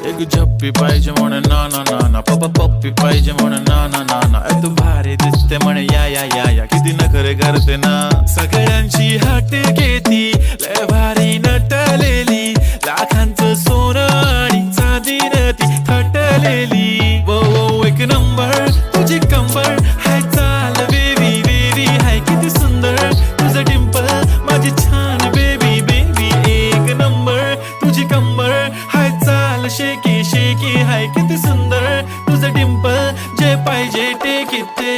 एक झप्पी पाहिजे म्हणे ना ना ना ना, पप्पा पप्पी पाहिजे म्हणे ना ना ना ना. तू भारी दिसते म्हणे या या या या, किती नखरे करते ना. सगळ्यांची हाट घेती, लय भारी नटलेली, लाखांचं सोनं आणि चांदीनं ती थटलेली. वो वो एक नंबर तुझी कंबर, हाय चाल बेबी बेबी, हाय किती सुंदर तुझं डिंपल माझी छान बेबी बेबी. एक नंबर तुझी कंबर, हाय चाल शेकी शेकी, हाय किती सुंदर तुझं डिंपल, जे पाहिजे टेक इट.